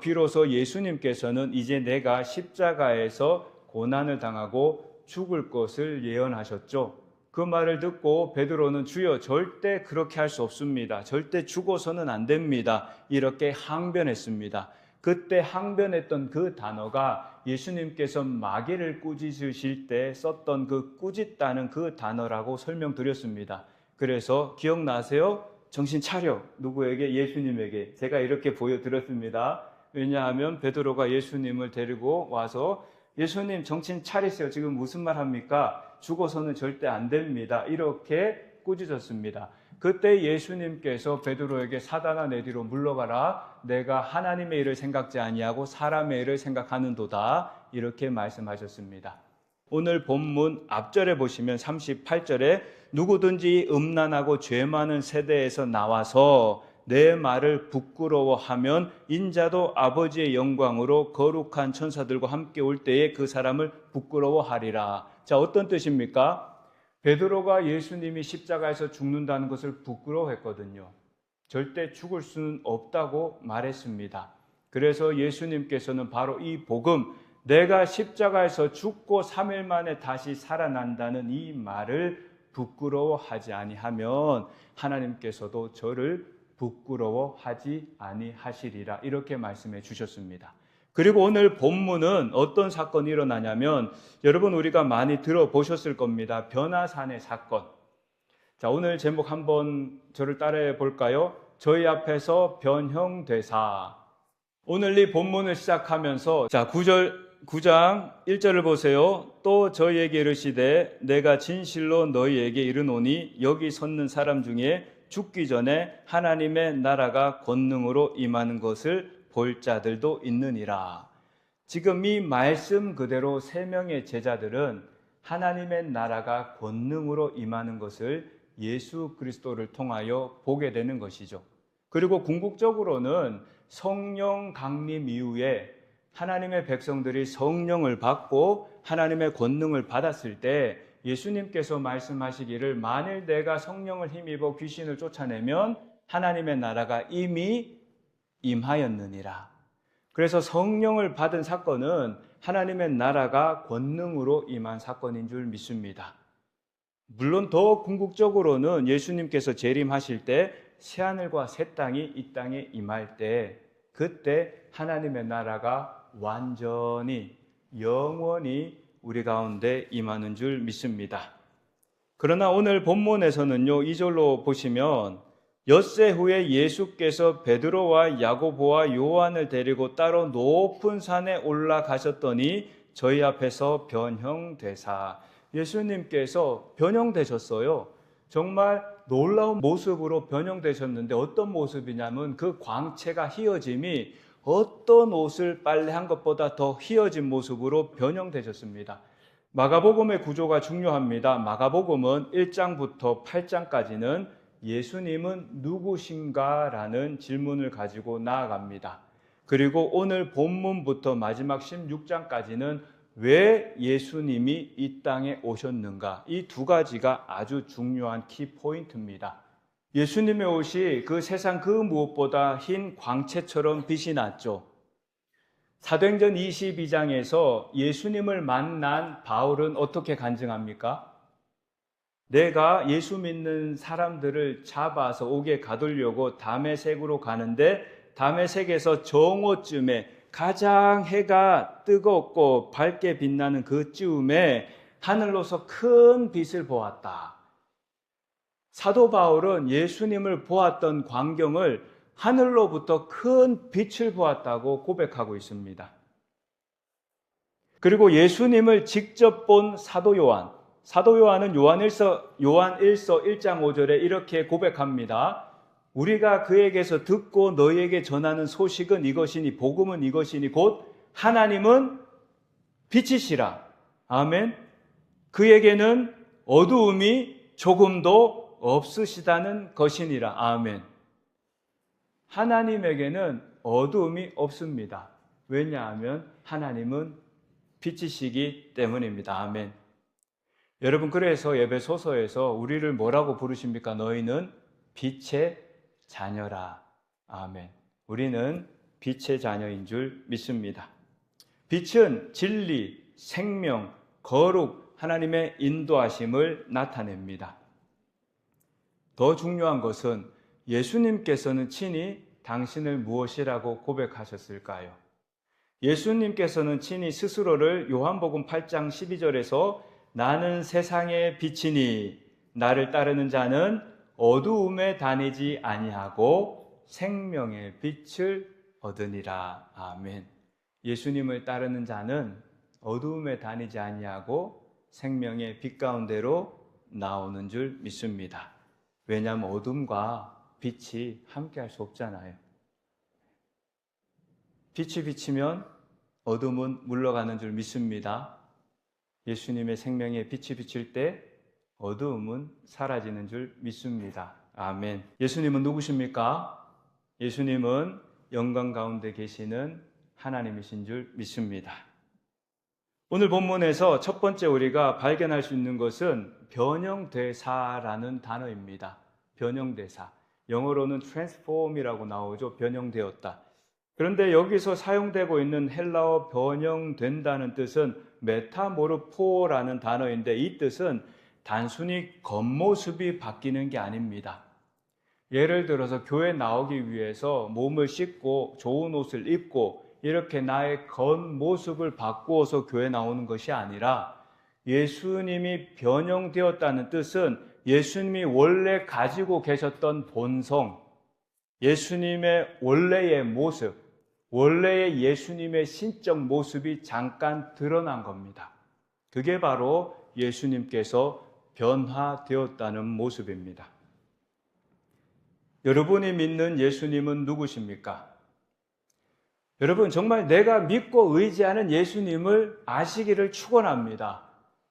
비로소 예수님께서는 이제 내가 십자가에서 고난을 당하고 죽을 것을 예언하셨죠. 그 말을 듣고 베드로는 주여 절대 그렇게 할 수 없습니다. 절대 죽어서는 안 됩니다. 이렇게 항변했습니다. 그때 항변했던 그 단어가 예수님께서 마귀를 꾸짖으실 때 썼던 그 꾸짖다는 그 단어라고 설명드렸습니다. 그래서 기억나세요? 정신 차려. 누구에게? 예수님에게. 제가 이렇게 보여드렸습니다. 왜냐하면 베드로가 예수님을 데리고 와서 예수님 정신 차리세요. 지금 무슨 말 합니까? 죽어서는 절대 안 됩니다. 이렇게 꾸짖었습니다. 그때 예수님께서 베드로에게 사단아 내 뒤로 물러가라. 내가 하나님의 일을 생각지 아니하고 사람의 일을 생각하는도다. 이렇게 말씀하셨습니다. 오늘 본문 앞절에 보시면 38절에 누구든지 음란하고 죄 많은 세대에서 나와서 내 말을 부끄러워하면 인자도 아버지의 영광으로 거룩한 천사들과 함께 올 때에 그 사람을 부끄러워하리라. 자, 어떤 뜻입니까? 베드로가 예수님이 십자가에서 죽는다는 것을 부끄러워했거든요. 절대 죽을 수는 없다고 말했습니다. 그래서 예수님께서는 바로 이 복음, 내가 십자가에서 죽고 3일 만에 다시 살아난다는 이 말을 부끄러워하지 아니하면 하나님께서도 저를 부끄러워하지 아니하시리라. 이렇게 말씀해 주셨습니다. 그리고 오늘 본문은 어떤 사건이 일어나냐면 여러분 우리가 많이 들어보셨을 겁니다. 변화산의 사건. 자, 오늘 제목 한번 저를 따라해 볼까요? 저희 앞에서 변형되사. 오늘 이 본문을 시작하면서 자, 9장 1절을 보세요. 또 저희에게 이르시되 내가 진실로 너희에게 이르노니 여기 섰는 사람 중에 죽기 전에 하나님의 나라가 권능으로 임하는 것을 볼 자들도 있느니라. 지금 이 말씀 그대로 3명의 제자들은 하나님의 나라가 권능으로 임하는 것을 예수 그리스도를 통하여 보게 되는 것이죠. 그리고 궁극적으로는 성령 강림 이후에 하나님의 백성들이 성령을 받고 하나님의 권능을 받았을 때 예수님께서 말씀하시기를 만일 내가 성령을 힘입어 귀신을 쫓아내면 하나님의 나라가 이미 임하였느니라. 그래서 성령을 받은 사건은 하나님의 나라가 권능으로 임한 사건인 줄 믿습니다. 물론 더 궁극적으로는 예수님께서 재림하실 때 새하늘과 새 땅이 이 땅에 임할 때 그때 하나님의 나라가 완전히 영원히 우리 가운데 임하는 줄 믿습니다. 그러나 오늘 본문에서는요, 2절로 보시면 엿새 후에 예수께서 베드로와 야고보와 요한을 데리고 따로 높은 산에 올라가셨더니 저희 앞에서 변형되사. 예수님께서 변형되셨어요. 정말 놀라운 모습으로 변형되셨는데 어떤 모습이냐면 그 광채가 휘어짐이 어떤 옷을 빨래한 것보다 더 휘어진 모습으로 변형되셨습니다. 마가복음의 구조가 중요합니다. 마가복음은 1장부터 8장까지는 예수님은 누구신가? 라는 질문을 가지고 나아갑니다. 그리고 오늘 본문부터 마지막 16장까지는 왜 예수님이 이 땅에 오셨는가? 이 두 가지가 아주 중요한 키포인트입니다. 예수님의 옷이 그 세상 그 무엇보다 흰 광채처럼 빛이 났죠. 사도행전 22장에서 예수님을 만난 바울은 어떻게 간증합니까? 내가 예수 믿는 사람들을 잡아서 옥에 가두려고 다메섹으로 가는데 다메섹에서 정오쯤에 가장 해가 뜨겁고 밝게 빛나는 그 즈음에 하늘로서 큰 빛을 보았다. 사도 바울은 예수님을 보았던 광경을 하늘로부터 큰 빛을 보았다고 고백하고 있습니다. 그리고 예수님을 직접 본 사도 요한은 요한1서 1장 5절에 이렇게 고백합니다. 우리가 그에게서 듣고 너희에게 전하는 소식은 이것이니 복음은 이것이니 곧 하나님은 빛이시라. 아멘. 그에게는 어두움이 조금도 없으시다는 것이니라. 아멘. 하나님에게는 어두움이 없습니다. 왜냐하면 하나님은 빛이시기 때문입니다. 아멘. 여러분, 그래서 에베소서에서 우리를 뭐라고 부르십니까? 너희는 빛의 자녀라. 아멘. 우리는 빛의 자녀인 줄 믿습니다. 빛은 진리, 생명, 거룩, 하나님의 인도하심을 나타냅니다. 더 중요한 것은 예수님께서는 친히 당신을 무엇이라고 고백하셨을까요? 예수님께서는 친히 스스로를 요한복음 8장 12절에서 나는 세상의 빛이니 나를 따르는 자는 어두움에 다니지 아니하고 생명의 빛을 얻으니라. 아멘. 예수님을 따르는 자는 어두움에 다니지 아니하고 생명의 빛 가운데로 나오는 줄 믿습니다. 왜냐하면 어둠과 빛이 함께할 수 없잖아요. 빛이 비치면 어둠은 물러가는 줄 믿습니다. 예수님의 생명의 빛이 비칠 때 어두움은 사라지는 줄 믿습니다. 아멘. 예수님은 누구십니까? 예수님은 영광 가운데 계시는 하나님이신 줄 믿습니다. 오늘 본문에서 첫 번째 우리가 발견할 수 있는 것은 변형되사라는 단어입니다. 변형되사. 영어로는 transform이라고 나오죠. 변형되었다. 그런데 여기서 사용되고 있는 헬라어 변형된다는 뜻은 메타모르포라는 단어인데 이 뜻은 단순히 겉모습이 바뀌는 게 아닙니다. 예를 들어서 교회 나오기 위해서 몸을 씻고 좋은 옷을 입고 이렇게 나의 겉모습을 바꾸어서 교회 나오는 것이 아니라 예수님이 변형되었다는 뜻은 예수님이 원래 가지고 계셨던 본성, 예수님의 원래의 모습, 원래의 예수님의 신적 모습이 잠깐 드러난 겁니다. 그게 바로 예수님께서 변화되었다는 모습입니다. 여러분이 믿는 예수님은 누구십니까? 여러분 정말 내가 믿고 의지하는 예수님을 아시기를 축원합니다.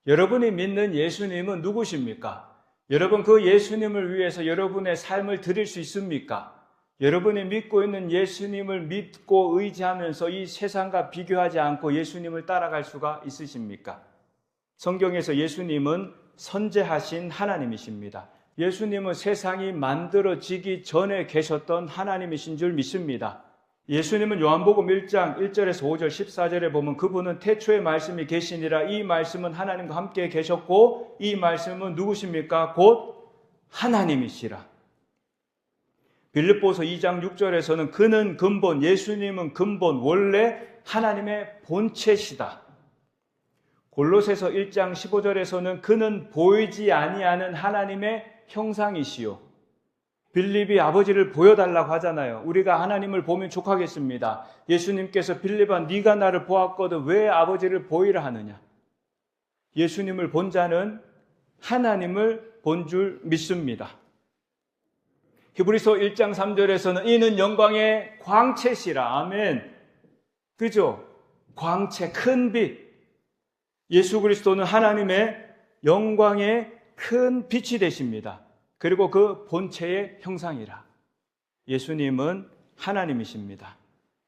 여러분이 믿는 예수님은 누구십니까? 여러분 그 예수님을 위해서 여러분의 삶을 드릴 수 있습니까? 여러분이 믿고 있는 예수님을 믿고 의지하면서 이 세상과 비교하지 않고 예수님을 따라갈 수가 있으십니까? 성경에서 예수님은 선재하신 하나님이십니다. 예수님은 세상이 만들어지기 전에 계셨던 하나님이신 줄 믿습니다. 예수님은 요한복음 1장 1절에서 5절 14절에 보면 그분은 태초에 말씀이 계시니라 이 말씀은 하나님과 함께 계셨고 이 말씀은 누구십니까? 곧 하나님이시라. 빌립보서 2장 6절에서는 그는 근본, 예수님은 근본, 원래 하나님의 본체시다. 골로새서 1장 15절에서는 그는 보이지 아니하는 하나님의 형상이시요. 빌립이 아버지를 보여달라고 하잖아요. 우리가 하나님을 보면 족하겠습니다. 예수님께서 빌립아 네가 나를 보았거든 왜 아버지를 보이라 하느냐. 예수님을 본 자는 하나님을 본 줄 믿습니다. 히브리서 1장 3절에서는 이는 영광의 광채시라. 아멘. 그죠? 광채, 큰 빛. 예수 그리스도는 하나님의 영광의 큰 빛이 되십니다. 그리고 그 본체의 형상이라. 예수님은 하나님이십니다.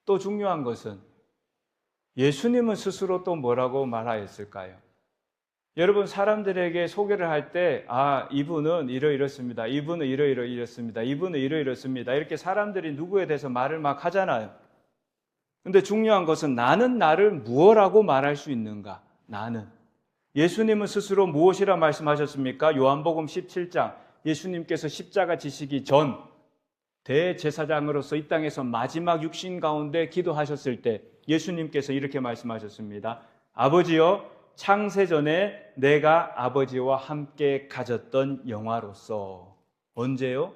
또 중요한 것은 예수님은 스스로 또 뭐라고 말하였을까요? 여러분 사람들에게 소개를 할 때 이분은 이러이렇습니다. 이분은 이러이렇습니다. 이분은 이러이렇습니다. 이렇게 사람들이 누구에 대해서 말을 막 하잖아요. 근데 중요한 것은 나는 나를 무엇라고 말할 수 있는가? 나는. 예수님은 스스로 무엇이라 말씀하셨습니까? 요한복음 17장 예수님께서 십자가 지시기 전 대제사장으로서 이 땅에서 마지막 육신 가운데 기도하셨을 때 예수님께서 이렇게 말씀하셨습니다. 아버지여 창세전에 내가 아버지와 함께 가졌던 영화로서 언제요?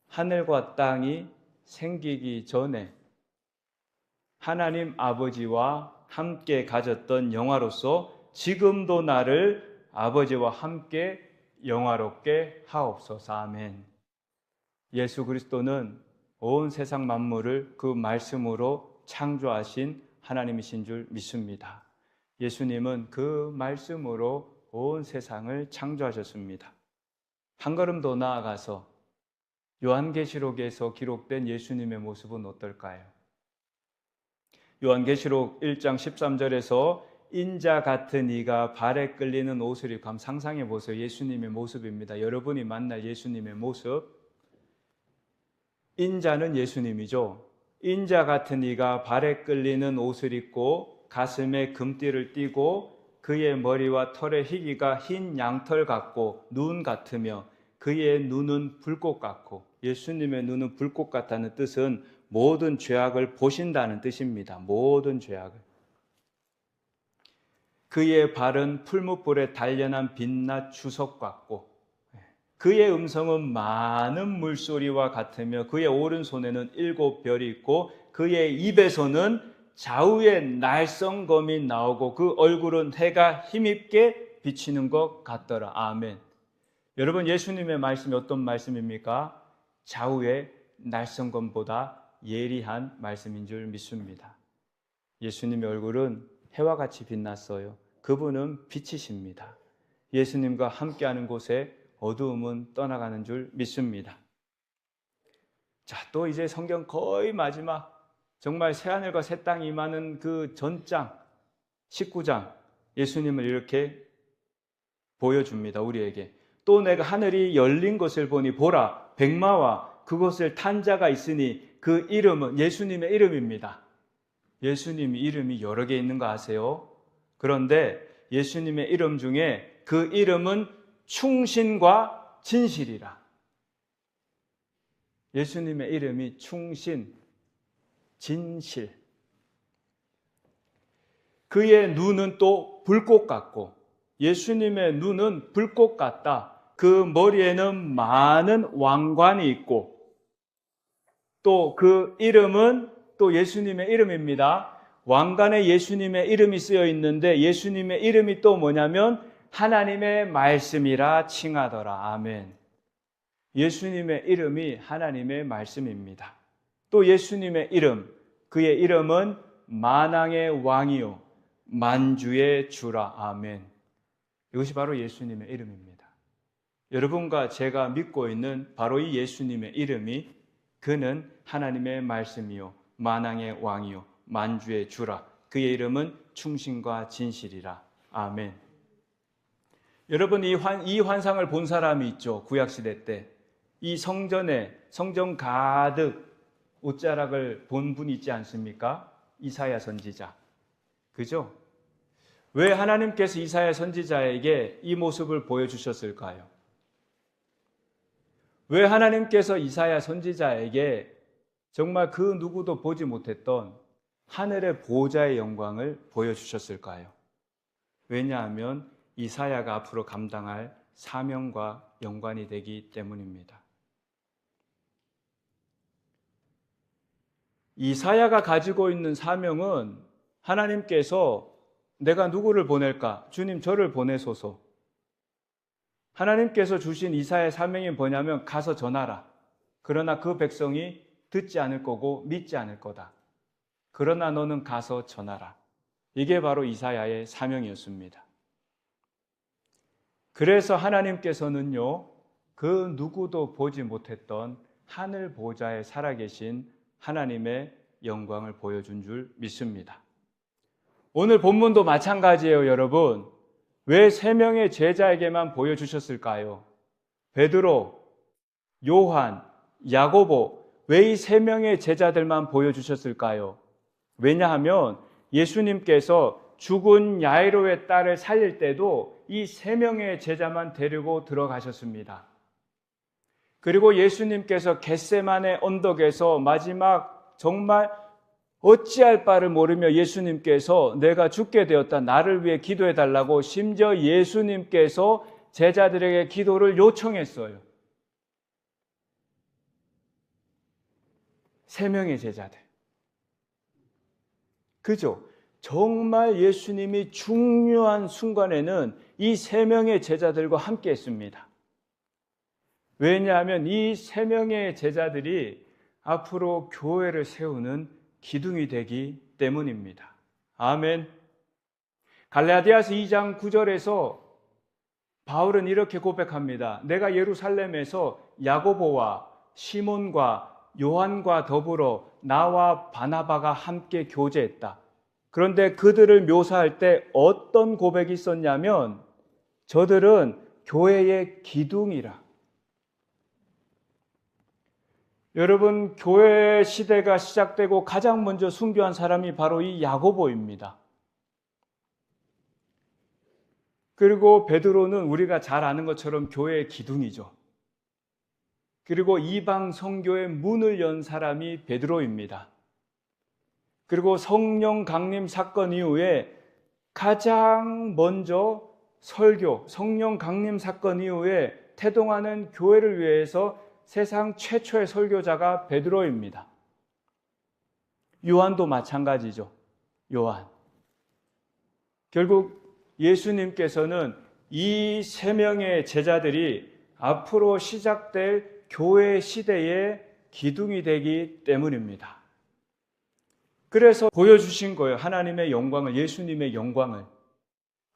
하늘과 땅이 생기기 전에 하나님 아버지와 함께 가졌던 영화로서 지금도 나를 아버지와 함께 영화롭게 하옵소서. 아멘. 예수 그리스도는 온 세상 만물을 그 말씀으로 창조하신 하나님이신 줄 믿습니다. 예수님은 그 말씀으로 온 세상을 창조하셨습니다. 한 걸음 더 나아가서 요한계시록에서 기록된 예수님의 모습은 어떨까요? 요한계시록 1장 13절에서 인자 같은 이가 발에 끌리는 옷을 입고 한번 상상해 보세요. 예수님의 모습입니다. 여러분이 만날 예수님의 모습. 인자는 예수님이죠. 인자 같은 이가 발에 끌리는 옷을 입고 가슴에 금띠를 띠고 그의 머리와 털의 희기가 흰 양털 같고 눈 같으며 그의 눈은 불꽃 같고, 예수님의 눈은 불꽃 같다는 뜻은 모든 죄악을 보신다는 뜻입니다. 모든 죄악을. 그의 발은 풀무불에 단련한 빛낮 주석 같고 그의 음성은 많은 물소리와 같으며 그의 오른손에는 7별이 있고 그의 입에서는 좌우의 날성검이 나오고 그 얼굴은 해가 힘있게 비치는 것 같더라. 아멘. 여러분, 예수님의 말씀이 어떤 말씀입니까? 좌우의 날성검보다 예리한 말씀인 줄 믿습니다. 예수님의 얼굴은 해와 같이 빛났어요. 그분은 빛이십니다. 예수님과 함께하는 곳에 어두움은 떠나가는 줄 믿습니다. 자, 또 이제 성경 거의 마지막, 정말 새하늘과 새 땅이 임하는 그 전장 19장, 예수님을 이렇게 보여줍니다. 우리에게. 또 내가 하늘이 열린 것을 보니 보라, 백마와 그것을 탄 자가 있으니 그 이름은 예수님의 이름입니다. 예수님 이름이 여러 개 있는 거 아세요? 그런데 예수님의 이름 중에 그 이름은 충신과 진실이라. 예수님의 이름이 충신, 진실. 그의 눈은 또 불꽃 같고, 예수님의 눈은 불꽃 같다. 그 머리에는 많은 왕관이 있고, 또 그 이름은 또 예수님의 이름입니다. 왕관에 예수님의 이름이 쓰여 있는데 예수님의 이름이 또 뭐냐면 하나님의 말씀이라 칭하더라. 아멘. 예수님의 이름이 하나님의 말씀입니다. 또 예수님의 이름, 그의 이름은 만왕의 왕이요 만주의 주라. 아멘. 이것이 바로 예수님의 이름입니다. 여러분과 제가 믿고 있는 바로 이 예수님의 이름이, 그는 하나님의 말씀이요 만왕의 왕이요 만주의 주라. 그의 이름은 충신과 진실이라. 아멘. 여러분, 이 환상을 본 사람이 있죠. 구약시대 때 이 성전에, 성전 가득 옷자락을 본 분이 있지 않습니까? 이사야 선지자. 그죠? 왜 하나님께서 이사야 선지자에게 이 모습을 보여주셨을까요? 왜 하나님께서 이사야 선지자에게 정말 그 누구도 보지 못했던 하늘의 보호자의 영광을 보여주셨을까요? 왜냐하면 이사야가 앞으로 감당할 사명과 연관이 되기 때문입니다. 이사야가 가지고 있는 사명은 하나님께서 내가 누구를 보낼까? 주님 저를 보내소서. 하나님께서 주신 이사야의 사명이 뭐냐면 가서 전하라. 그러나 그 백성이 듣지 않을 거고 믿지 않을 거다. 그러나 너는 가서 전하라. 이게 바로 이사야의 사명이었습니다. 그래서 하나님께서는요, 그 누구도 보지 못했던 하늘 보좌에 살아계신 하나님의 영광을 보여준 줄 믿습니다. 오늘 본문도 마찬가지예요, 여러분. 왜 3명의 제자에게만 보여주셨을까요? 베드로, 요한, 야고보, 왜 이 3명의 제자들만 보여주셨을까요? 왜냐하면 예수님께서 죽은 야이로의 딸을 살릴 때도 이 3명의 제자만 데리고 들어가셨습니다. 그리고 예수님께서 겟세마네 언덕에서 마지막 정말 어찌할 바를 모르며 예수님께서 내가 죽게 되었다, 나를 위해 기도해 달라고 심지어 예수님께서 제자들에게 기도를 요청했어요. 3명의 제자들. 그죠? 정말 예수님이 중요한 순간에는 이 3명의 제자들과 함께 했습니다. 왜냐하면 이 3명의 제자들이 앞으로 교회를 세우는 기둥이 되기 때문입니다. 아멘. 갈라디아서 2장 9절에서 바울은 이렇게 고백합니다. 내가 예루살렘에서 야고보와 시몬과 요한과 더불어 나와 바나바가 함께 교제했다. 그런데 그들을 묘사할 때 어떤 고백이 있었냐면 저들은 교회의 기둥이라. 여러분, 교회 시대가 시작되고 가장 먼저 순교한 사람이 바로 이 야고보입니다. 그리고 베드로는 우리가 잘 아는 것처럼 교회의 기둥이죠. 그리고 이방 선교의 문을 연 사람이 베드로입니다. 그리고 성령 강림 사건 이후에 가장 먼저 설교, 성령 강림 사건 이후에 태동하는 교회를 위해서 세상 최초의 설교자가 베드로입니다. 요한도 마찬가지죠. 요한. 결국 예수님께서는 이 세 명의 제자들이 앞으로 시작될 교회 시대의 기둥이 되기 때문입니다. 그래서 보여주신 거예요. 하나님의 영광을, 예수님의 영광을.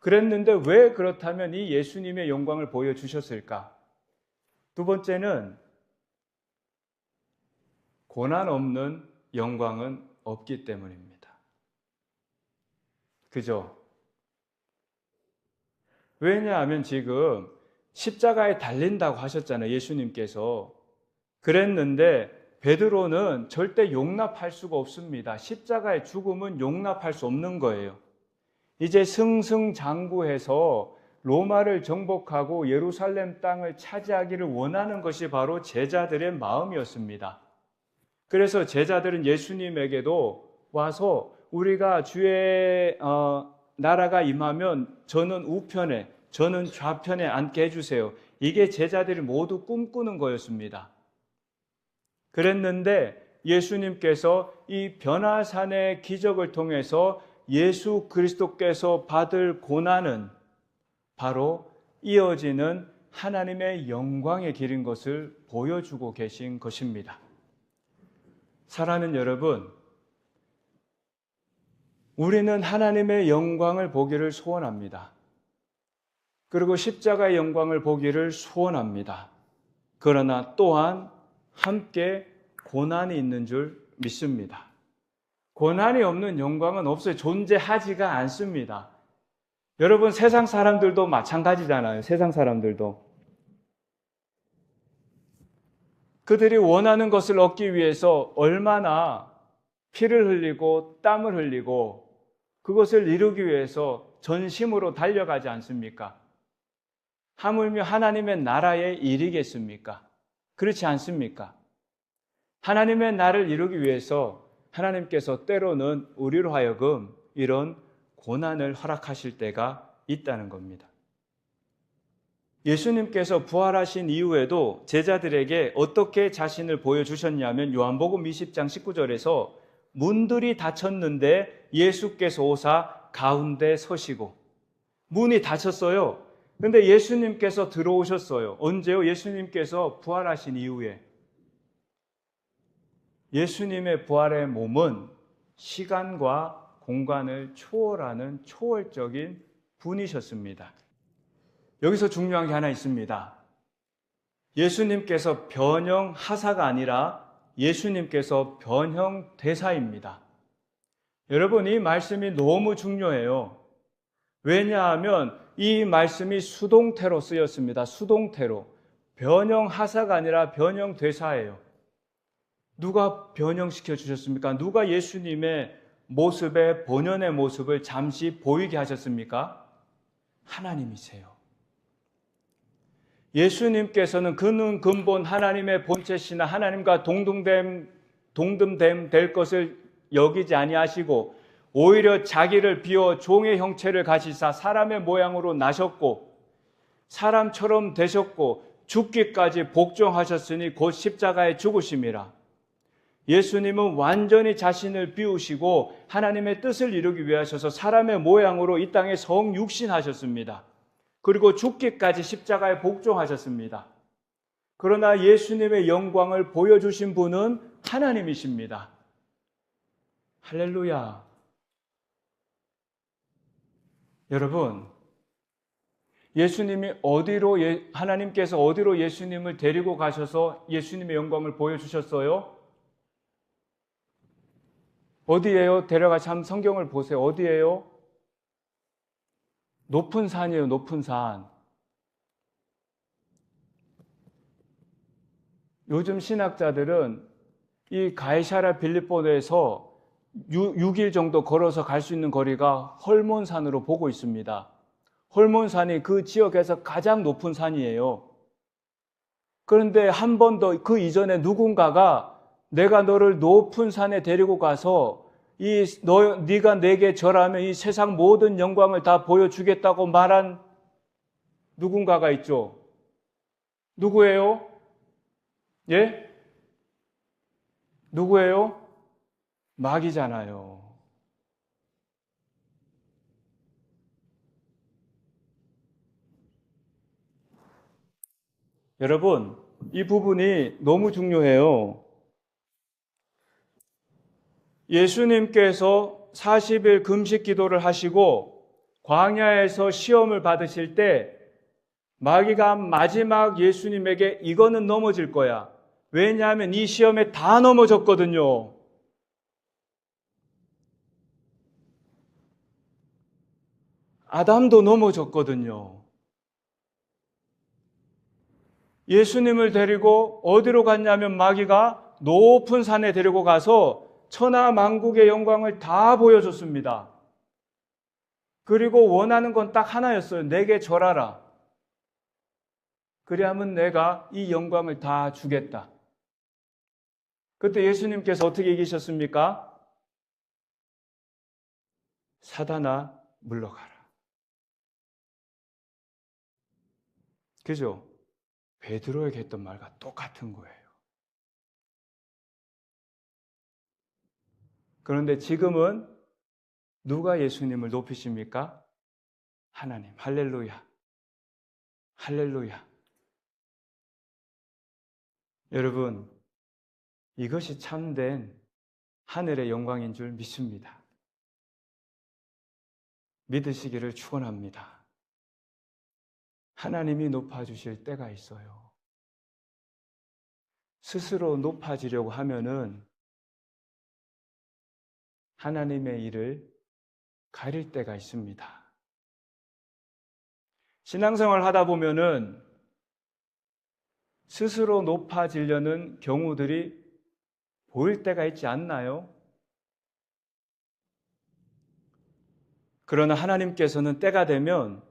그랬는데 왜 그렇다면 이 예수님의 영광을 보여주셨을까? 두 번째는 고난 없는 영광은 없기 때문입니다. 그죠? 왜냐하면 지금 십자가에 달린다고 하셨잖아요. 예수님께서. 그랬는데 베드로는 절대 용납할 수가 없습니다. 십자가의 죽음은 용납할 수 없는 거예요. 이제 승승장구해서 로마를 정복하고 예루살렘 땅을 차지하기를 원하는 것이 바로 제자들의 마음이었습니다. 그래서 제자들은 예수님에게도 와서 우리가 주의 나라가 임하면 저는 우편에, 저는 좌편에 앉게 해주세요. 이게 제자들이 모두 꿈꾸는 거였습니다. 그랬는데 예수님께서 이 변화산의 기적을 통해서 예수 그리스도께서 받을 고난은 바로 이어지는 하나님의 영광의 길인 것을 보여주고 계신 것입니다. 사랑하는 여러분, 우리는 하나님의 영광을 보기를 소원합니다. 그리고 십자가의 영광을 보기를 소원합니다. 그러나 또한 함께 고난이 있는 줄 믿습니다. 고난이 없는 영광은 없어요. 존재하지가 않습니다. 여러분, 세상 사람들도 마찬가지잖아요. 세상 사람들도. 그들이 원하는 것을 얻기 위해서 얼마나 피를 흘리고 땀을 흘리고 그것을 이루기 위해서 전심으로 달려가지 않습니까? 하물며 하나님의 나라의 일이겠습니까? 그렇지 않습니까? 하나님의 나라를 이루기 위해서 하나님께서 때로는 우리로 하여금 이런 고난을 허락하실 때가 있다는 겁니다. 예수님께서 부활하신 이후에도 제자들에게 어떻게 자신을 보여주셨냐면 요한복음 20장 19절에서 문들이 닫혔는데 예수께서 오사 가운데 서시고, 문이 닫혔어요. 근데 예수님께서 들어오셨어요. 언제요? 예수님께서 부활하신 이후에. 예수님의 부활의 몸은 시간과 공간을 초월하는 초월적인 분이셨습니다. 여기서 중요한 게 하나 있습니다. 예수님께서 변형하사가 아니라 예수님께서 변형대사입니다. 여러분, 이 말씀이 너무 중요해요. 왜냐하면 이 말씀이 수동태로 쓰였습니다. 수동태로. 변형하사가 아니라 변형대사예요. 누가 변형시켜 주셨습니까? 누가 예수님의 모습의 본연의 모습을 잠시 보이게 하셨습니까? 하나님이세요. 예수님께서는 그는 근본 하나님의 본체시나 하나님과 동등됨 될 것을 여기지 아니하시고 오히려 자기를 비워 종의 형체를 가지사 사람의 모양으로 나셨고 사람처럼 되셨고 죽기까지 복종하셨으니 곧 십자가에 죽으심이라. 예수님은 완전히 자신을 비우시고 하나님의 뜻을 이루기 위해 하셔서 사람의 모양으로 이 땅에 성육신하셨습니다. 그리고 죽기까지 십자가에 복종하셨습니다. 그러나 예수님의 영광을 보여주신 분은 하나님이십니다. 할렐루야. 여러분, 하나님께서 어디로 예수님을 데리고 가셔서 예수님의 영광을 보여주셨어요? 어디예요? 데려가서 한번 성경을 보세요. 어디예요? 높은 산이에요. 높은 산. 요즘 신학자들은 이 가이사랴 빌립보에서 6일 정도 걸어서 갈 수 있는 거리가 헐몬산으로 보고 있습니다. 헐몬산이 그 지역에서 가장 높은 산이에요. 그런데 한 번 더 그 이전에 누군가가 내가 너를 높은 산에 데리고 가서 네가 내게 절하면 이 세상 모든 영광을 다 보여주겠다고 말한 누군가가 있죠. 누구예요? 예? 누구예요? 마귀잖아요. 여러분, 이 부분이 너무 중요해요. 예수님께서 40일 금식 기도를 하시고 광야에서 시험을 받으실 때 마귀가 마지막 예수님에게 이거는 넘어질 거야. 왜냐하면 이 시험에 다 넘어졌거든요. 아담도 넘어졌거든요. 예수님을 데리고 어디로 갔냐면 마귀가 높은 산에 데리고 가서 천하 만국의 영광을 다 보여줬습니다. 그리고 원하는 건 딱 하나였어요. 내게 절하라. 그리하면 내가 이 영광을 다 주겠다. 그때 예수님께서 어떻게 얘기하셨습니까? 사단아, 물러가라. 그죠? 베드로에게 했던 말과 똑같은 거예요. 그런데 지금은 누가 예수님을 높이십니까? 하나님. 할렐루야. 할렐루야. 여러분, 이것이 참된 하늘의 영광인 줄 믿습니다. 믿으시기를 축원합니다. 하나님이 높아주실 때가 있어요. 스스로 높아지려고 하면은 하나님의 일을 가릴 때가 있습니다. 신앙생활 하다 보면은 스스로 높아지려는 경우들이 보일 때가 있지 않나요? 그러나 하나님께서는 때가 되면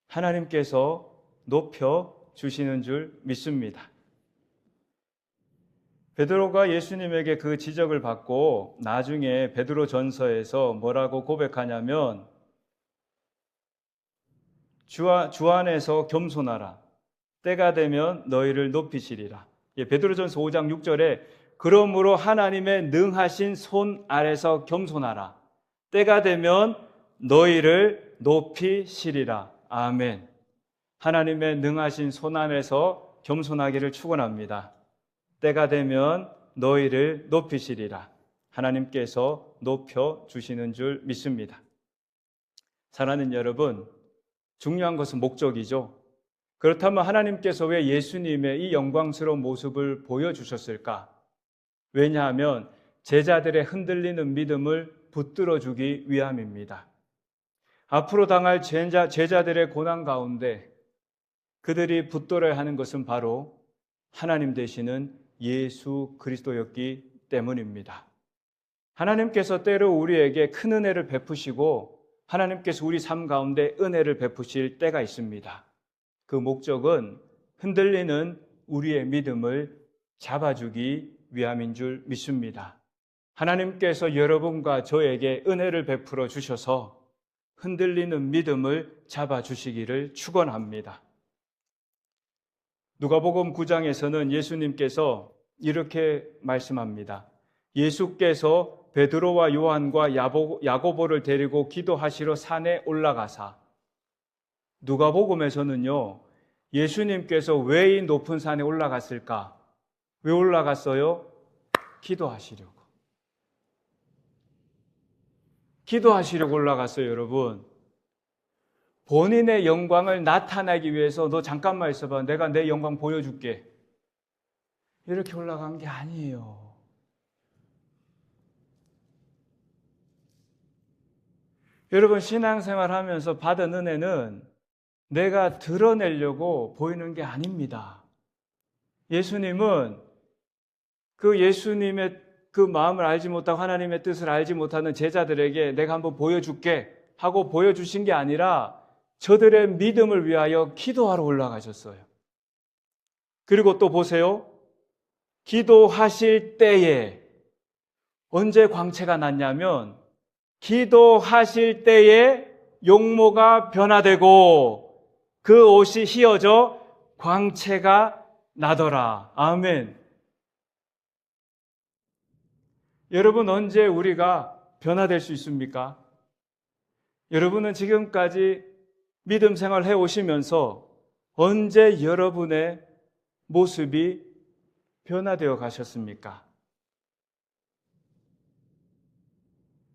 하나님께서 높여 주시는 줄 믿습니다. 베드로가 예수님에게 그 지적을 받고 나중에 베드로 전서에서 뭐라고 고백하냐면 주 안에서 겸손하라. 때가 되면 너희를 높이시리라. 베드로전서 5장 6절에 그러므로 하나님의 능하신 손 아래서 겸손하라. 때가 되면 너희를 높이시리라. 아멘. 하나님의 능하신 손 안에서 겸손하기를 축원합니다. 때가 되면 너희를 높이시리라. 하나님께서 높여 주시는 줄 믿습니다. 사랑하는 여러분, 중요한 것은 목적이죠. 그렇다면 하나님께서 왜 예수님의 이 영광스러운 모습을 보여주셨을까? 왜냐하면 제자들의 흔들리는 믿음을 붙들어주기 위함입니다. 앞으로 당할 제자들의 고난 가운데 그들이 붙들어야 하는 것은 바로 하나님 되시는 예수 그리스도였기 때문입니다. 하나님께서 때로 우리에게 큰 은혜를 베푸시고 하나님께서 우리 삶 가운데 은혜를 베푸실 때가 있습니다. 그 목적은 흔들리는 우리의 믿음을 잡아주기 위함인 줄 믿습니다. 하나님께서 여러분과 저에게 은혜를 베풀어 주셔서 흔들리는 믿음을 잡아주시기를 축원합니다. 누가복음 9장에서는 예수님께서 이렇게 말씀합니다. 예수께서 베드로와 요한과 야고보를 데리고 기도하시러 산에 올라가사. 누가복음에서는요, 예수님께서 왜 이 높은 산에 올라갔을까? 왜 올라갔어요? 기도하시려고. 기도하시려고 올라갔어요, 여러분. 본인의 영광을 나타내기 위해서 너 잠깐만 있어봐. 내가 내 영광 보여줄게. 이렇게 올라간 게 아니에요. 여러분, 신앙생활 하면서 받은 은혜는 내가 드러내려고 보이는 게 아닙니다. 예수님은 그 예수님의 그 마음을 알지 못하고 하나님의 뜻을 알지 못하는 제자들에게 내가 한번 보여줄게 하고 보여주신 게 아니라 저들의 믿음을 위하여 기도하러 올라가셨어요. 그리고 또 보세요. 기도하실 때에 언제 광채가 났냐면 기도하실 때에 용모가 변화되고 그 옷이 휘어져 광채가 나더라. 아멘. 여러분, 언제 우리가 변화될 수 있습니까? 여러분은 지금까지 믿음 생활 해 오시면서 언제 여러분의 모습이 변화되어 가셨습니까?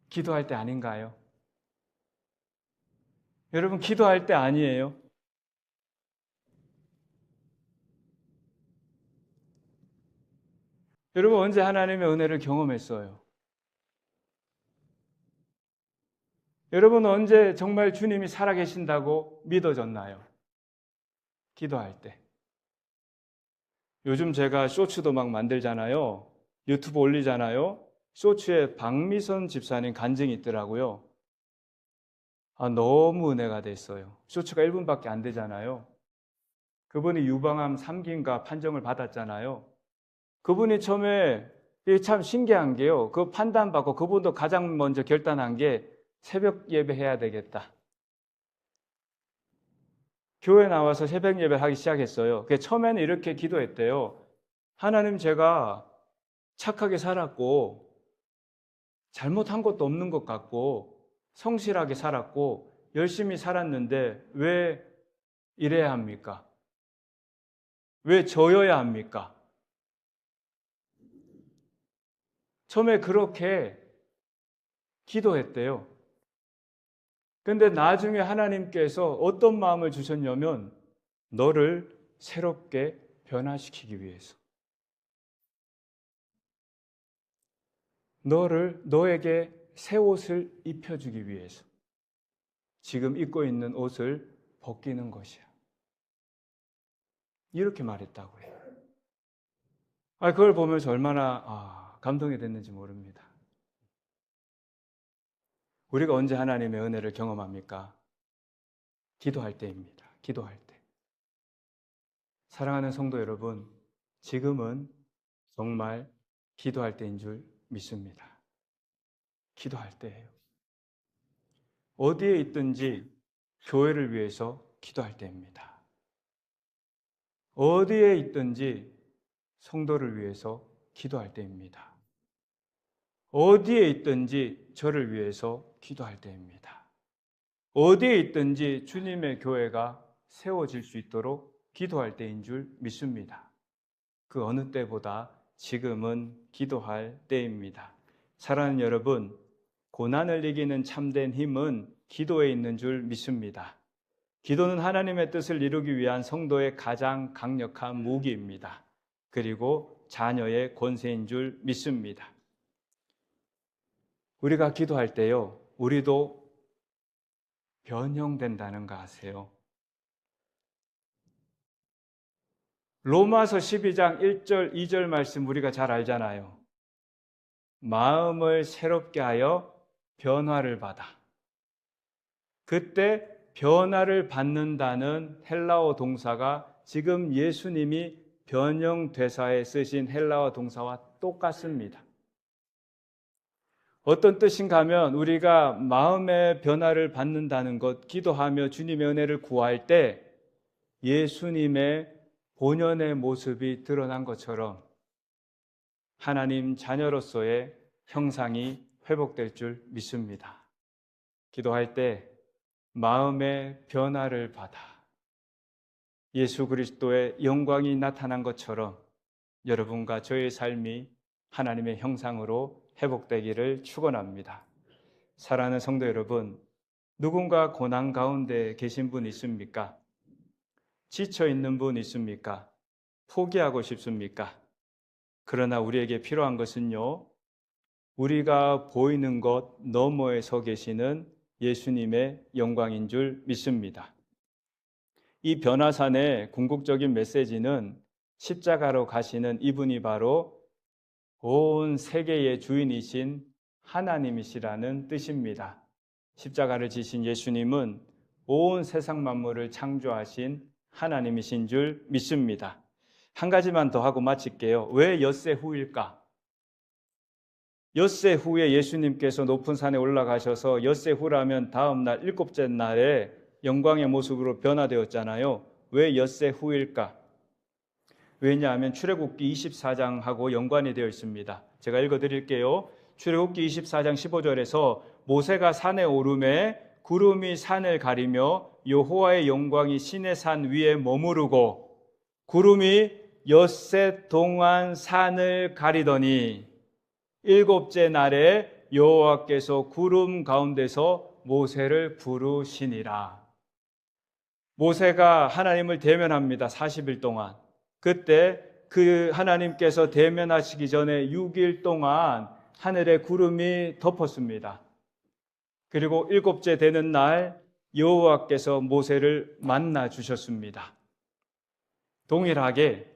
기도할 때 아닌가요? 여러분, 기도할 때 아니에요? 여러분, 언제 하나님의 은혜를 경험했어요? 여러분, 언제 정말 주님이 살아계신다고 믿어졌나요? 기도할 때. 요즘 제가 쇼츠도 막 만들잖아요. 유튜브 올리잖아요. 쇼츠에 박미선 집사님 간증이 있더라고요. 너무 은혜가 됐어요. 쇼츠가 1분밖에 안 되잖아요. 그분이 유방암 3기인가 판정을 받았잖아요. 그분이 처음에 참 신기한 게요. 그 판단받고 그분도 가장 먼저 결단한 게 새벽 예배해야 되겠다. 교회 나와서 새벽 예배를 하기 시작했어요. 처음에는 이렇게 기도했대요. 하나님, 제가 착하게 살았고 잘못한 것도 없는 것 같고 성실하게 살았고 열심히 살았는데 왜 이래야 합니까? 왜 저여야 합니까? 처음에 그렇게 기도했대요. 근데 나중에 하나님께서 어떤 마음을 주셨냐면 너를 새롭게 변화시키기 위해서. 너에게 새 옷을 입혀주기 위해서. 지금 입고 있는 옷을 벗기는 것이야. 이렇게 말했다고 해요. 그걸 보면서 얼마나 감동이 됐는지 모릅니다. 우리가 언제 하나님의 은혜를 경험합니까? 기도할 때입니다. 기도할 때. 사랑하는 성도 여러분, 지금은 정말 기도할 때인 줄 믿습니다. 기도할 때예요. 어디에 있든지 교회를 위해서 기도할 때입니다. 어디에 있든지 성도를 위해서 기도할 때입니다. 어디에 있든지 저를 위해서 기도할 때입니다. 어디에 있든지 주님의 교회가 세워질 수 있도록 기도할 때인 줄 믿습니다. 그 어느 때보다 지금은 기도할 때입니다. 사랑하는 여러분, 고난을 이기는 참된 힘은 기도에 있는 줄 믿습니다. 기도는 하나님의 뜻을 이루기 위한 성도의 가장 강력한 무기입니다. 그리고 자녀의 권세인 줄 믿습니다. 우리가 기도할 때요, 우리도 변형된다는 거 아세요? 로마서 12장 1절, 2절 말씀 우리가 잘 알잖아요. 마음을 새롭게 하여 변화를 받아. 그때 변화를 받는다는 헬라어 동사가 지금 예수님이 변형대사에 쓰신 헬라어 동사와 똑같습니다. 어떤 뜻인가 하면 우리가 마음의 변화를 받는다는 것, 기도하며 주님의 은혜를 구할 때 예수님의 본연의 모습이 드러난 것처럼 하나님 자녀로서의 형상이 회복될 줄 믿습니다. 기도할 때 마음의 변화를 받아 예수 그리스도의 영광이 나타난 것처럼 여러분과 저의 삶이 하나님의 형상으로 회복되기를 축원합니다. 사랑하는 성도 여러분, 누군가 고난 가운데 계신 분 있습니까? 지쳐 있는 분 있습니까? 포기하고 싶습니까? 그러나 우리에게 필요한 것은요, 우리가 보이는 것 너머에 서 계시는 예수님의 영광인 줄 믿습니다. 이 변화산의 궁극적인 메시지는 십자가로 가시는 이분이 바로 온 세계의 주인이신 하나님이시라는 뜻입니다. 십자가를 지신 예수님은 온 세상 만물을 창조하신 하나님이신 줄 믿습니다. 한 가지만 더 하고 마칠게요. 왜 엿새 후일까? 엿새 후에 예수님께서 높은 산에 올라가셔서 엿새 후라면 다음 날 일곱째 날에 영광의 모습으로 변화되었잖아요. 왜 엿새 후일까? 왜냐하면 출애굽기 24장하고 연관이 되어 있습니다. 제가 읽어드릴게요. 출애굽기 24장 15절에서 모세가 산에 오르매 구름이 산을 가리며 여호와의 영광이 시내 산 위에 머무르고 구름이 엿새 동안 산을 가리더니 일곱째 날에 여호와께서 구름 가운데서 모세를 부르시니라. 모세가 하나님을 대면합니다. 40일 동안. 그때 그 하나님께서 대면하시기 전에 6일 동안 하늘에 구름이 덮었습니다. 그리고 일곱째 되는 날 여호와께서 모세를 만나 주셨습니다. 동일하게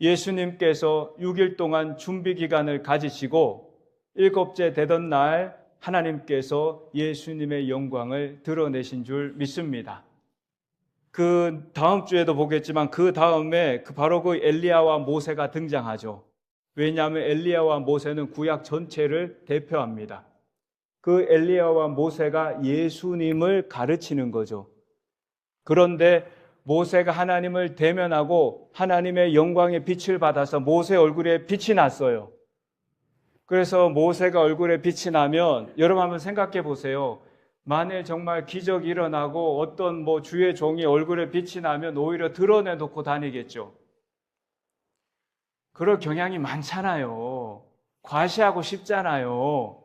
예수님께서 6일 동안 준비 기간을 가지시고 일곱째 되던 날 하나님께서 예수님의 영광을 드러내신 줄 믿습니다. 그 다음 주에도 보겠지만 그 다음에 바로 그 엘리야와 모세가 등장하죠. 왜냐하면 엘리야와 모세는 구약 전체를 대표합니다. 그 엘리야와 모세가 예수님을 가르치는 거죠. 그런데 모세가 하나님을 대면하고 하나님의 영광의 빛을 받아서 모세 얼굴에 빛이 났어요. 그래서 모세가 얼굴에 빛이 나면 여러분 한번 생각해 보세요. 만일 정말 기적이 일어나고 어떤 주의 종이 얼굴에 빛이 나면 오히려 드러내놓고 다니겠죠. 그럴 경향이 많잖아요. 과시하고 싶잖아요.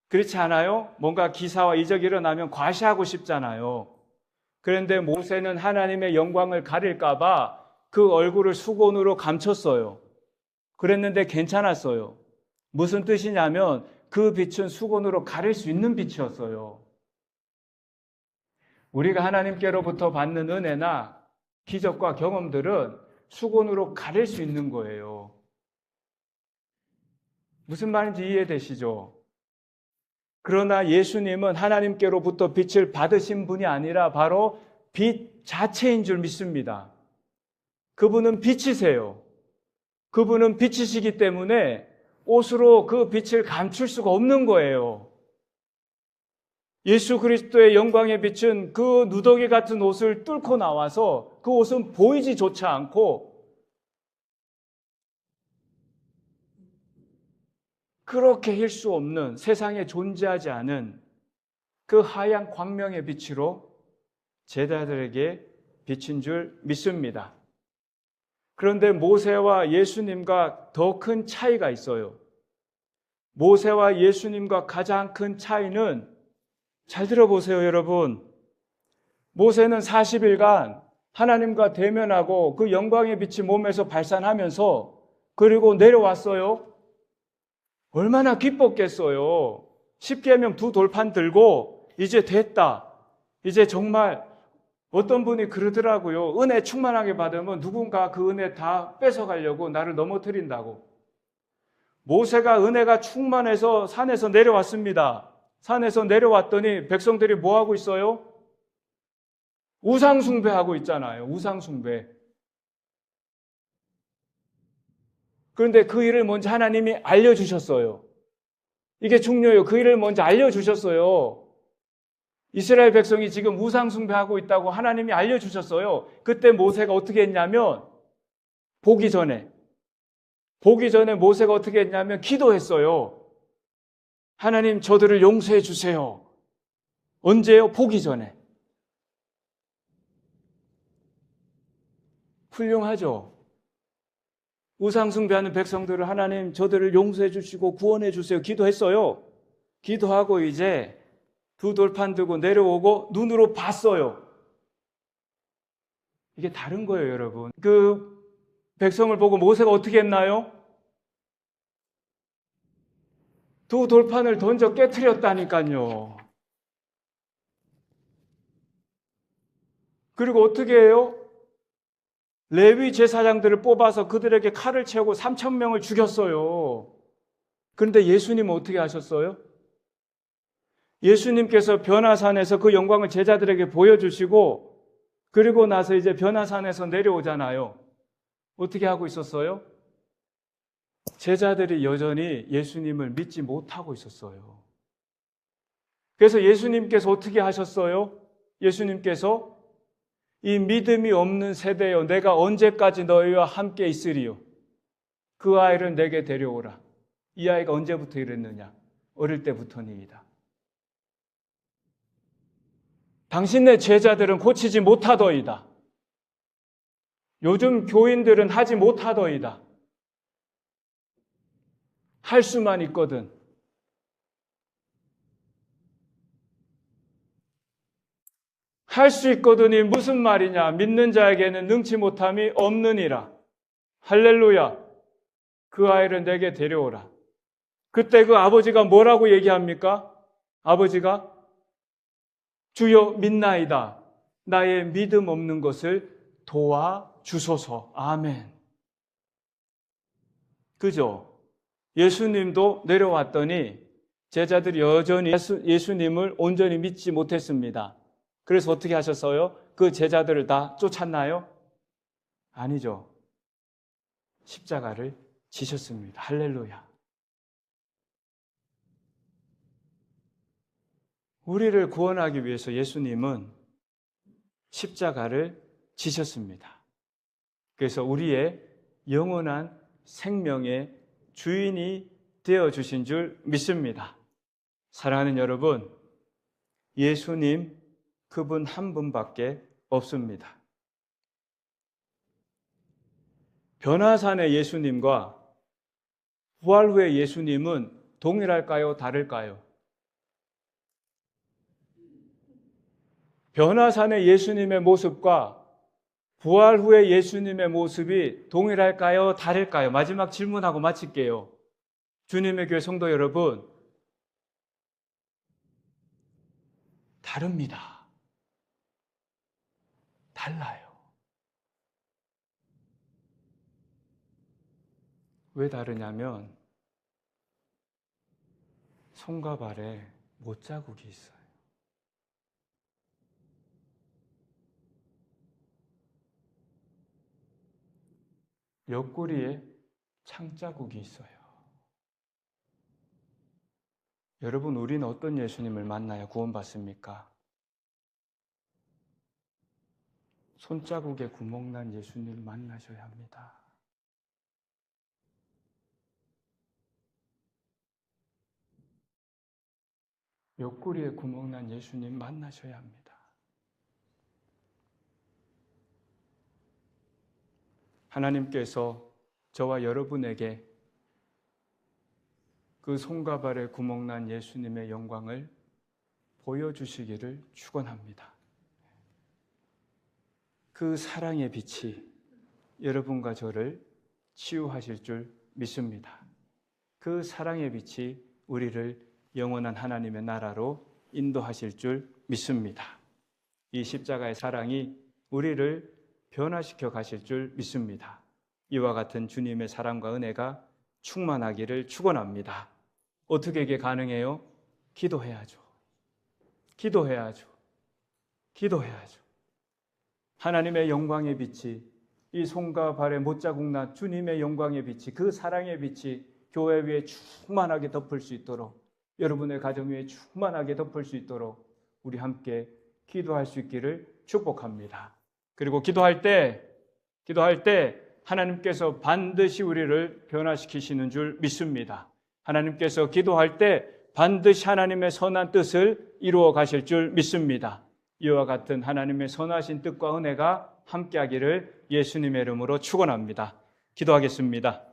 그렇지 않아요? 뭔가 기사와 이적이 일어나면 과시하고 싶잖아요. 그런데 모세는 하나님의 영광을 가릴까 봐 그 얼굴을 수건으로 감췄어요. 그랬는데 괜찮았어요. 무슨 뜻이냐면 그 빛은 수건으로 가릴 수 있는 빛이었어요. 우리가 하나님께로부터 받는 은혜나 기적과 경험들은 수건으로 가릴 수 있는 거예요. 무슨 말인지 이해되시죠? 그러나 예수님은 하나님께로부터 빛을 받으신 분이 아니라 바로 빛 자체인 줄 믿습니다. 그분은 빛이세요. 그분은 빛이시기 때문에 옷으로 그 빛을 감출 수가 없는 거예요. 예수 그리스도의 영광의 빛은 그 누더기 같은 옷을 뚫고 나와서 그 옷은 보이지조차 않고 그렇게 힐 수 없는 세상에 존재하지 않은 그 하얀 광명의 빛으로 제자들에게 비친 줄 믿습니다. 그런데 모세와 예수님과 더 큰 차이가 있어요. 모세와 예수님과 가장 큰 차이는 잘 들어보세요, 여러분. 모세는 40일간 하나님과 대면하고 그 영광의 빛이 몸에서 발산하면서 그리고 내려왔어요. 얼마나 기뻤겠어요. 십계명 2 돌판 들고 이제 됐다. 이제 정말 어떤 분이 그러더라고요. 은혜 충만하게 받으면 누군가 그 은혜 다 뺏어가려고 나를 넘어뜨린다고. 모세가 은혜가 충만해서 산에서 내려왔습니다. 산에서 내려왔더니 백성들이 뭐 하고 있어요? 우상 숭배하고 있잖아요. 우상 숭배. 그런데 그 일을 먼저 하나님이 알려주셨어요. 이게 중요해요. 그 일을 먼저 알려주셨어요. 이스라엘 백성이 지금 우상 숭배하고 있다고 하나님이 알려주셨어요. 그때 모세가 어떻게 했냐면 보기 전에 모세가 어떻게 했냐면 기도했어요. 하나님 저들을 용서해 주세요. 언제요? 보기 전에. 훌륭하죠? 우상 숭배하는 백성들을 하나님 저들을 용서해 주시고 구원해 주세요. 기도했어요. 기도하고 이제 2 돌판 들고 내려오고 눈으로 봤어요. 이게 다른 거예요, 여러분. 그 백성을 보고 모세가 어떻게 했나요? 2 돌판을 던져 깨트렸다니까요. 그리고 어떻게 해요? 레위 제사장들을 뽑아서 그들에게 칼을 채우고 3,000명을 죽였어요. 그런데 예수님은 어떻게 하셨어요? 예수님께서 변화산에서 그 영광을 제자들에게 보여주시고 그리고 나서 이제 변화산에서 내려오잖아요. 어떻게 하고 있었어요? 제자들이 여전히 예수님을 믿지 못하고 있었어요. 그래서 예수님께서 어떻게 하셨어요? 예수님께서 이 믿음이 없는 세대여 내가 언제까지 너희와 함께 있으리요? 그 아이를 내게 데려오라. 이 아이가 언제부터 이랬느냐? 어릴 때부터니이다. 당신네 제자들은 고치지 못하더이다. 요즘 교인들은 하지 못하더이다. 할 수만 있거든. 할 수 있거든이 무슨 말이냐? 믿는 자에게는 능치 못함이 없느니라. 할렐루야. 그 아이를 내게 데려오라. 그때 그 아버지가 뭐라고 얘기합니까? 아버지가 주여 믿나이다. 나의 믿음 없는 것을 도와주소서. 아멘. 그죠? 예수님도 내려왔더니 제자들이 여전히 예수님을 온전히 믿지 못했습니다. 그래서 어떻게 하셨어요? 그 제자들을 다 쫓았나요? 아니죠. 십자가를 지셨습니다. 할렐루야. 우리를 구원하기 위해서 예수님은 십자가를 지셨습니다. 그래서 우리의 영원한 생명의 주인이 되어주신 줄 믿습니다. 사랑하는 여러분, 예수님 그분 한 분밖에 없습니다. 변화산의 예수님과 부활 후의 예수님은 동일할까요? 다를까요? 변화산의 예수님의 모습과 부활 후의 예수님의 모습이 동일할까요? 다를까요? 마지막 질문하고 마칠게요. 주님의 교회 성도 여러분, 다릅니다. 달라요. 왜 다르냐면 손과 발에 못자국이 있어요. 옆구리에 창자국이 있어요. 여러분, 우리는 어떤 예수님을 만나야 구원받습니까? 손자국에 구멍난 예수님 만나셔야 합니다. 옆구리에 구멍난 예수님 만나셔야 합니다. 하나님께서 저와 여러분에게 그 손과 발에 구멍난 예수님의 영광을 보여주시기를 축원합니다. 그 사랑의 빛이 여러분과 저를 치유하실 줄 믿습니다. 그 사랑의 빛이 우리를 영원한 하나님의 나라로 인도하실 줄 믿습니다. 이 십자가의 사랑이 우리를 변화시켜 가실 줄 믿습니다. 이와 같은 주님의 사랑과 은혜가 충만하기를 축원합니다. 어떻게 이게 가능해요? 기도해야죠. 기도해야죠. 기도해야죠. 하나님의 영광의 빛이 이 손과 발에 못자국 난 주님의 영광의 빛이 그 사랑의 빛이 교회 위에 충만하게 덮을 수 있도록 여러분의 가정 위에 충만하게 덮을 수 있도록 우리 함께 기도할 수 있기를 축복합니다. 그리고 기도할 때 하나님께서 반드시 우리를 변화시키시는 줄 믿습니다. 하나님께서 기도할 때 반드시 하나님의 선한 뜻을 이루어 가실 줄 믿습니다. 이와 같은 하나님의 선하신 뜻과 은혜가 함께하기를 예수님의 이름으로 축원합니다. 기도하겠습니다.